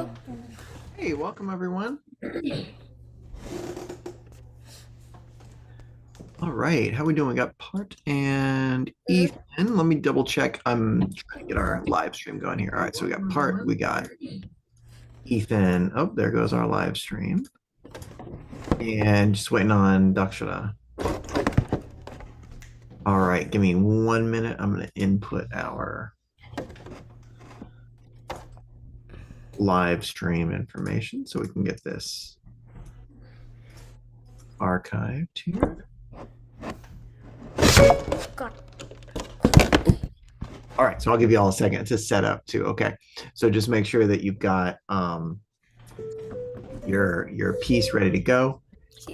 Hello. Hey, welcome everyone. All right, how we doing? We got Part and Ethan. Let me double check. I'm trying to get our live stream going here. All right, so we got Part, we got Ethan. Oh, there goes our live stream. And just waiting on Dakshana. All right, give me 1 minute. I'm going to input our live stream information so we can get this archived here. God. All right, so I'll give you all a second to set up too. Okay, so just make sure that you've got your piece ready to go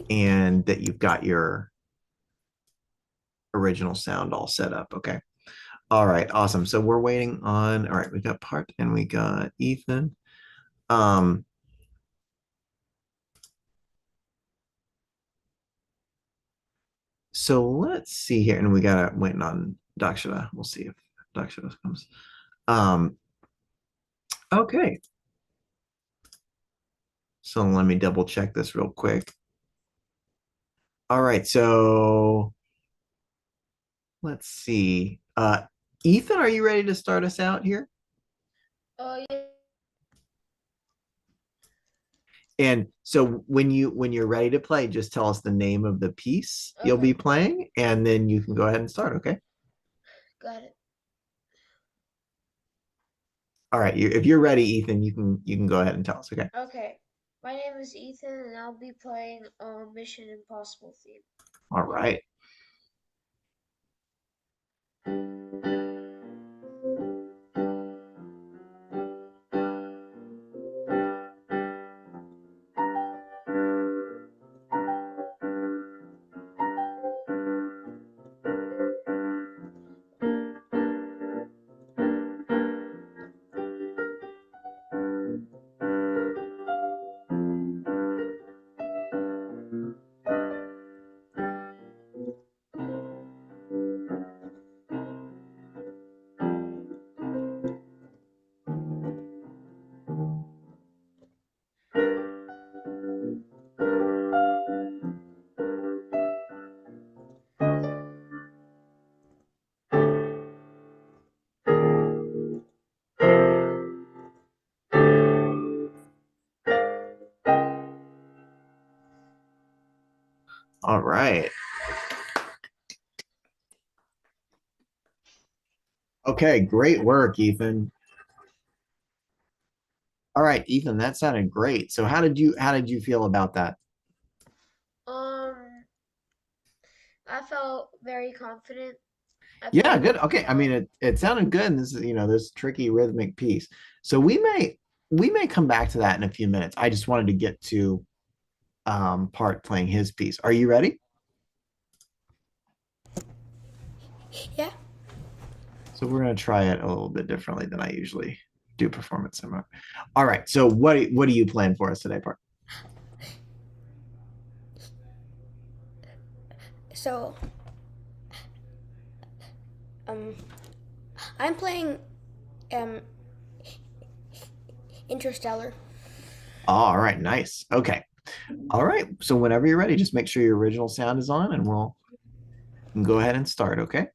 and that you've got your original sound all set up. Okay. All right, awesome. So we're waiting on, all right, we got Part and we got Ethan. Um, so let's see here. And we got waiting on Dakshana. We'll see if Dakshana comes. Um, okay. So let me double check this real quick. All right, so let's see. Ethan, are you ready to start us out here? Yeah. And so when you're ready to play, just tell us the name of the piece you'll Okay. be playing, and then you can go ahead and start, okay? Got it. All right, if you're ready, Ethan, you can go ahead and tell us, okay? Okay. My name is Ethan, and I'll be playing Mission Impossible theme. All right. All right. Okay, great work, Ethan. All right, Ethan, that sounded great. So how did you feel about that? Um, I felt very confident. I Yeah, felt good. Okay. I mean, it sounded good. And this is, this tricky rhythmic piece. So we may come back to that in a few minutes. I just wanted to get to Part playing his piece. Are you ready? Yeah. So we're gonna try it a little bit differently than I usually do performance seminar. All right. So what do you plan for us today, Part? So, um, I'm playing um Interstellar. All right, nice. Okay. All right. So whenever you're ready, just make sure your original sound is on and we'll go ahead and start, okay?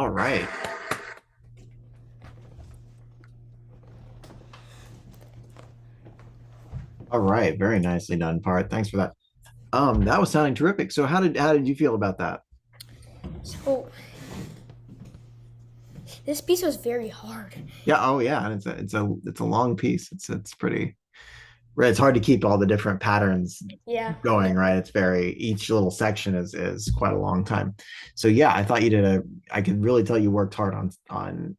All right. All right. Very nicely done, Part. Thanks for that. That was sounding terrific. So how did you feel about that? So this piece was very hard. Yeah. Oh, yeah. And it's a long piece. It's pretty right. It's hard to keep all the different patterns Yeah, yeah. going, right? It's very each little section is quite a long time. So yeah, I thought you did a. I could really tell you worked hard on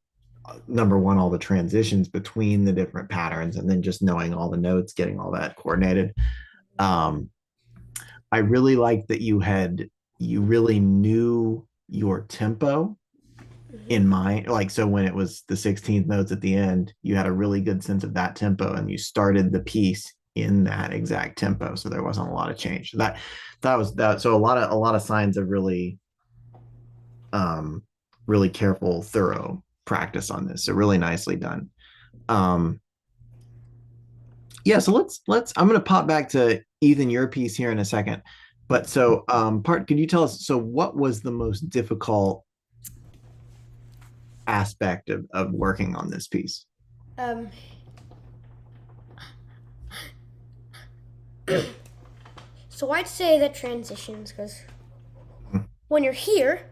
number one, all the transitions between the different patterns, and then just knowing all the notes, getting all that coordinated. Um, I really liked that you really knew your tempo in Hmm. mind. Like so when it was the 16th notes at the end, you had a really good sense of that tempo and you started the piece in that exact tempo. So there wasn't a lot of change. That was that. So a lot of signs of um really careful, thorough practice on this. So really nicely done. Um yeah, so let's I'm gonna pop back to Ethan, your piece here in a second. But so part could you tell us so what was the most difficult aspect of working on this piece? Um, so I'd say that transitions, because when you're here,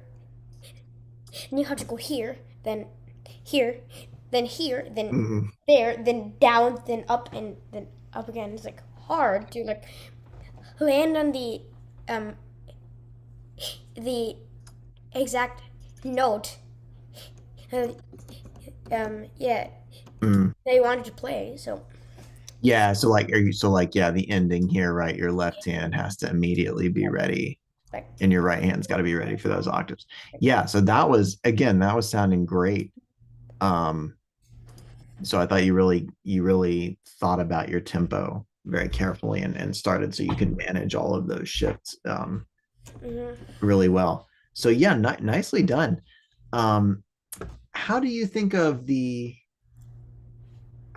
and you have to go here, then Mm-hmm. there, then down, then up, and then up again. It's like hard to like land on um the exact note. Uh, yeah, Mm. they wanted to play. So Yeah, so like yeah, the ending here, right? Your left hand has to immediately be ready like, and your right hand's got to be ready for those octaves. Yeah, so that was sounding great. Um so I thought you really thought about your tempo very carefully and started so you could manage all of those shifts mhm. really well. So yeah, nicely done. Um how do you think of the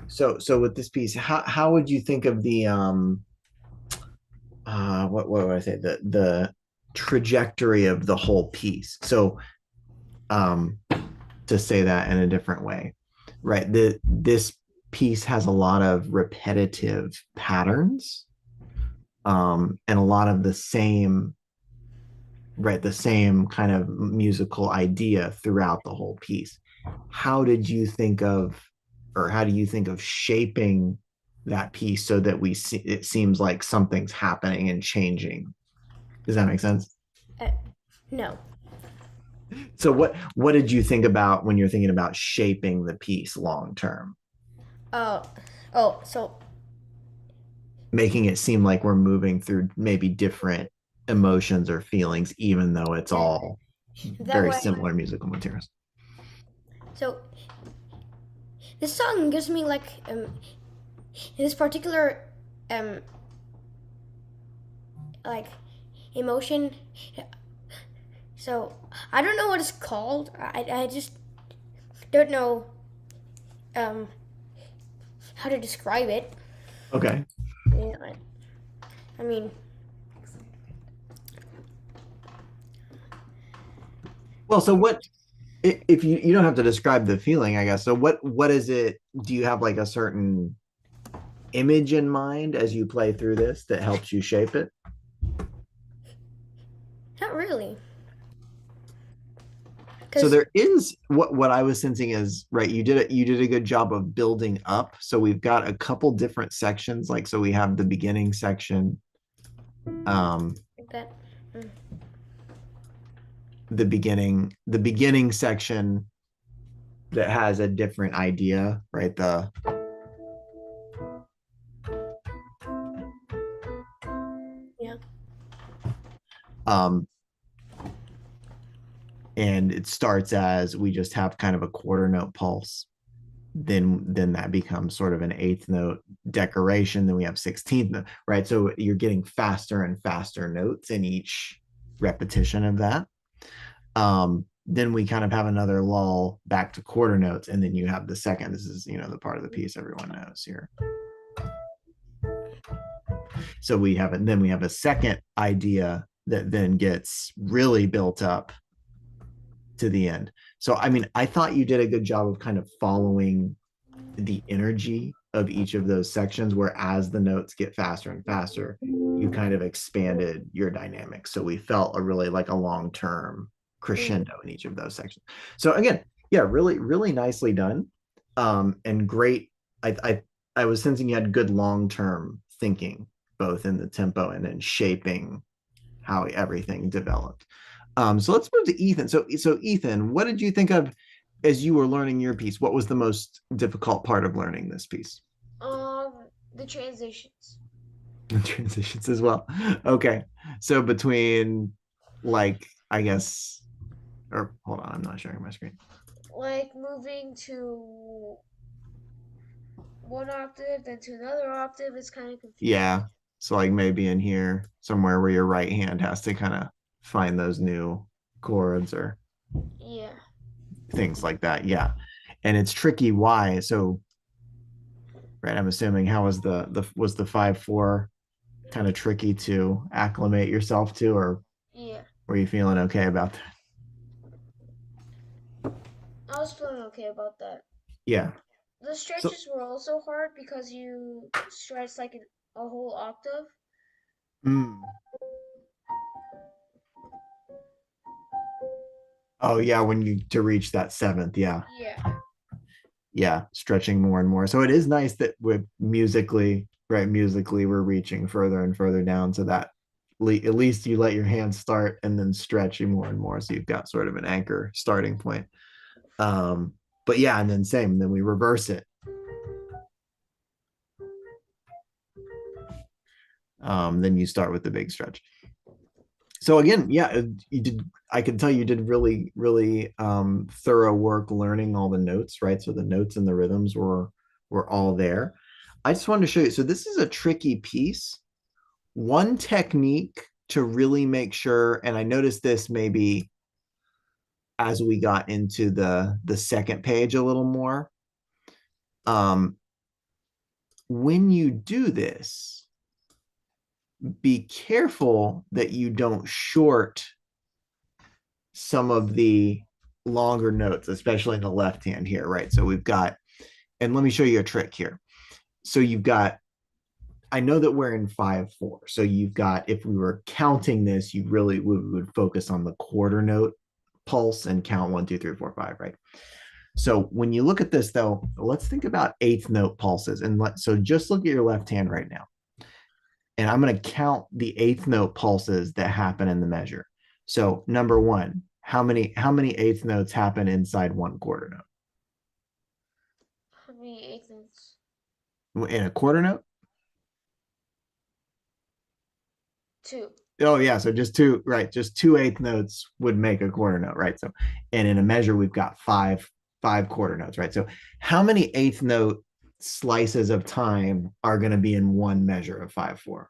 so with this piece, how would you think of the what would I say the trajectory of the whole piece? So um to say that in a different way, right? This piece has a lot of repetitive patterns, and a lot of the same, right? The same kind of musical idea throughout the whole piece. How did you think of, or how do you think of shaping that piece so that we see it seems like something's happening and changing? Does that make sense? Uh, no. So what did you think about when you're thinking about shaping the piece long term, Oh, oh. So making it seem like we're moving through maybe different emotions or feelings, even though it's yeah, all that very way. similar musical materials? So this song gives me like this particular um like emotion. So I don't know what it's called. I just don't know um how to describe it. Okay. Yeah, I mean, Well, so what if you don't have to describe the feeling, I guess. So what is it? Do you have like a certain image in mind as you play through this that helps you shape it? not really, So because there is what I was sensing is right. You did a good job of building up. So we've got a couple different sections. Like so, we have the beginning section, um, like that. Mm, the beginning section that has a different idea, right? The yeah. um, and it starts as we just have kind of a quarter note pulse. Then that becomes sort of an eighth note decoration. Then we have 16th note, right? So you're getting faster and faster notes in each repetition of that. Then we kind of have another lull back to quarter notes, and then you have the second. This is the part of the piece everyone knows here. So we have it. Then we have a second idea that then gets really built up to the end. So I mean, I thought you did a good job of kind of following the energy of each of those sections, where as the notes get faster and faster, you kind of expanded your dynamics. So we felt a really like a long-term Mhm. crescendo in each of those sections. So again, yeah, really, really nicely done. And great. I was sensing you had good long-term thinking, both in the tempo and in shaping how everything developed. So let's move to Ethan. So Ethan, what did you think of as you were learning your piece? What was the most difficult part of learning this piece? The transitions. The transitions as well. Okay. So between like I guess or hold on, I'm not sharing my screen. Like moving to one octave, then to another octave is kind of confusing. Yeah. So like maybe in here somewhere where your right hand has to kind of find those new chords or Yeah. things like that. Yeah. And it's tricky why. So right, I'm assuming how was the was the 5/4 kind of tricky to acclimate yourself to, or Yeah. were you feeling okay about that? I was feeling okay about that. Yeah. The So stretches were also hard because you stretch like a whole octave. mm. Oh yeah, when you to reach that seventh, yeah. Yeah. Yeah, stretching more and more. So it is nice that with musically, right, musically we're reaching further and further down, so that at least you let your hands start and then stretch you more and more, so you've got sort of an anchor starting point. um but yeah, and then same, then we reverse it. Then you start with the big stretch. So again, yeah, you did. I can tell you did really, really thorough work learning all the notes, right? So the notes and the rhythms were all there. I just wanted to show you. So this is a tricky piece. One technique to really make sure, and I noticed this maybe as we got into the second page a little more. Um, when you do this, be careful that you don't short some of the longer notes, especially in the left hand here, right? So we've got, and let me show you a trick here. So you've got, I know that we're in 5/4. So you've got, if we were counting this, you really would focus on the quarter note pulse and count 1, 2, 3, 4, 5, right? So when you look at this though, let's think about eighth note pulses. And so just look at your left hand right now. And I'm going to count the eighth note pulses that happen in the measure. So number one, how many eighth notes happen inside one quarter How many eighth notes? note? In a quarter note? Two. Oh yeah, so just two, right? Just two eighth notes would make a quarter note, right? So, and in a measure, we've got five quarter notes, right? So, how many eighth note slices of time are going to be in one measure of 5/4?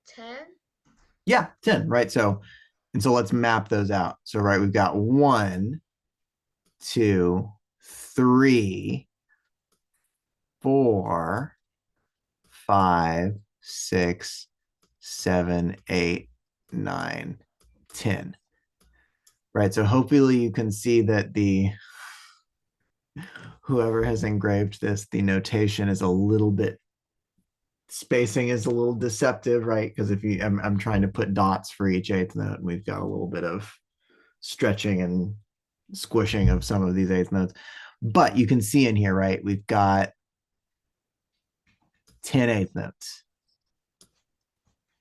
10. Yeah, 10, right? So, and so let's map those out. So, right, we've got 1, 2, 3, 4, 5, 6, 7, 8, 9, 10. Right. So hopefully you can see that the whoever has engraved this, the notation is a little bit, spacing is a little deceptive, right? Because if you, I'm trying to put dots for each eighth note, and we've got a little bit of stretching and squishing of some of these eighth notes. But you can see in here, right? We've got 10 eighth notes.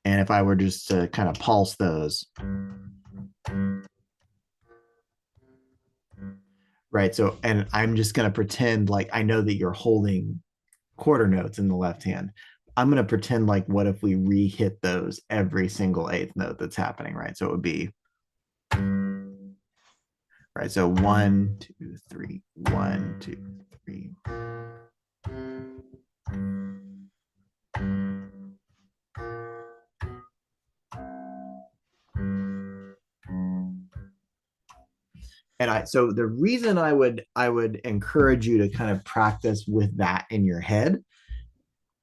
And if I were just to kind of pulse those, right? So, and I'm just going to pretend like I know that you're holding quarter notes in the left hand. I'm going to pretend like, what if we re-hit those every single eighth note that's happening, right? So it would be, right? So 1, 2, 3, 1, 2, 3. And so the reason I would encourage you to kind of practice with that in your head,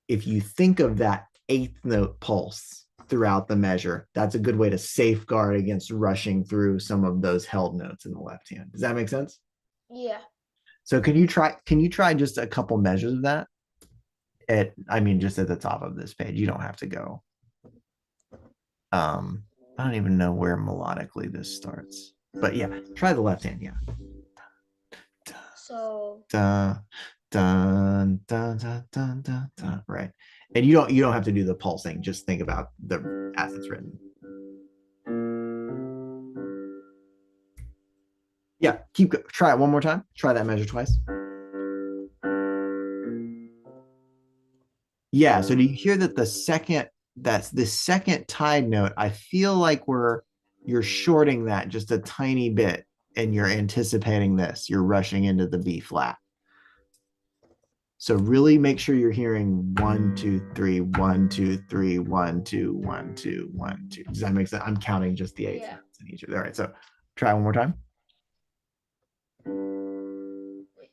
if you think of that eighth note pulse, throughout the measure. That's a good way to safeguard against rushing through some of those held notes in the left hand. Does that make sense? Yeah. So can you try just a couple measures of that? I mean, just at the top of this page. You don't have to go. I don't even know where melodically this starts. But yeah, try the left hand, yeah. So Dun, dun, dun, dun, dun, dun, dun. Right. And you don't have to do the pulsing, just think about the as it's written. Yeah, try it one more time. Try that measure twice. Yeah, so do you hear that that's the second tied note? I feel like you're shorting that just a tiny bit and you're anticipating this. You're rushing into the B flat. So really make sure you're hearing 1, 2, 3, 1, 2, 3, 1, 2, 1, 2, 1, 2. Does that make sense? I'm counting just the eighth yeah. notes in each of them. All right, so try one more time. Wait.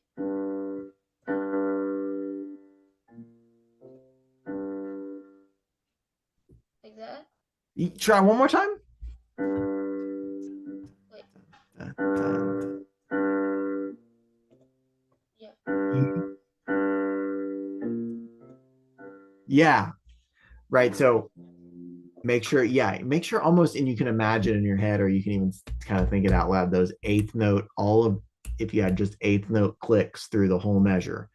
Like that? Try one more time. Wait. Yeah. Yeah, right. So make sure almost, and you can imagine in your head, or you can even kind of think it out loud, those eighth note, if you had just eighth note clicks through the whole measure.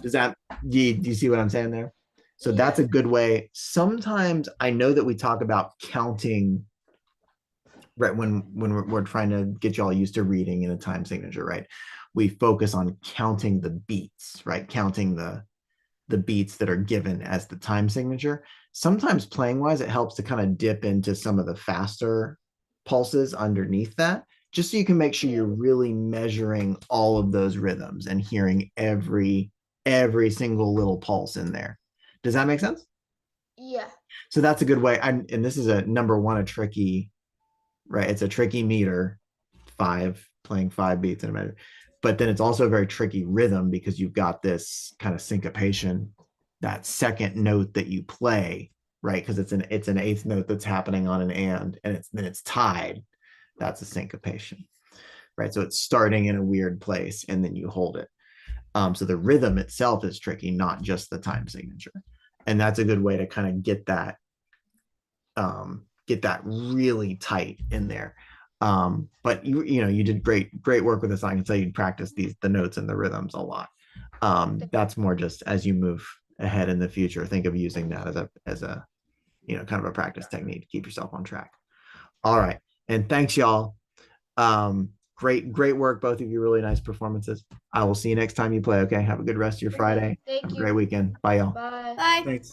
Does that, do you see what I'm saying there? So that's a good way. Sometimes I know that we talk about counting, right? When we're trying to get y'all used to reading in a time signature, right? We focus on counting the beats, right? Counting the beats that are given as the time signature. Sometimes playing wise, it helps to kind of dip into some of the faster pulses underneath that, just so you can make sure you're really measuring all of those rhythms and hearing every single little pulse in there. Does that make sense? Yeah. So that's a good way. And this is a number one, a tricky, right? It's a tricky meter, playing 5 beats in a measure. But then it's also a very tricky rhythm because you've got this kind of syncopation, that second note that you play, right? Because it's an eighth note that's happening on an and it's tied. That's a syncopation, right? So it's starting in a weird place and then you hold it. So the rhythm itself is tricky, not just the time signature. And that's a good way to kind of get that really tight in there. But you did great work with this. I can tell you practice the notes and the rhythms a lot. That's more just as you move ahead in the future, think of using that as a kind of a practice technique to keep yourself on track. All right, and thanks y'all. Great work, both of you. Really nice performances. I will see you next time you play. Okay, have a good rest of your Friday. Thank Have a you. great weekend. Bye y'all. Bye. Bye. Thanks.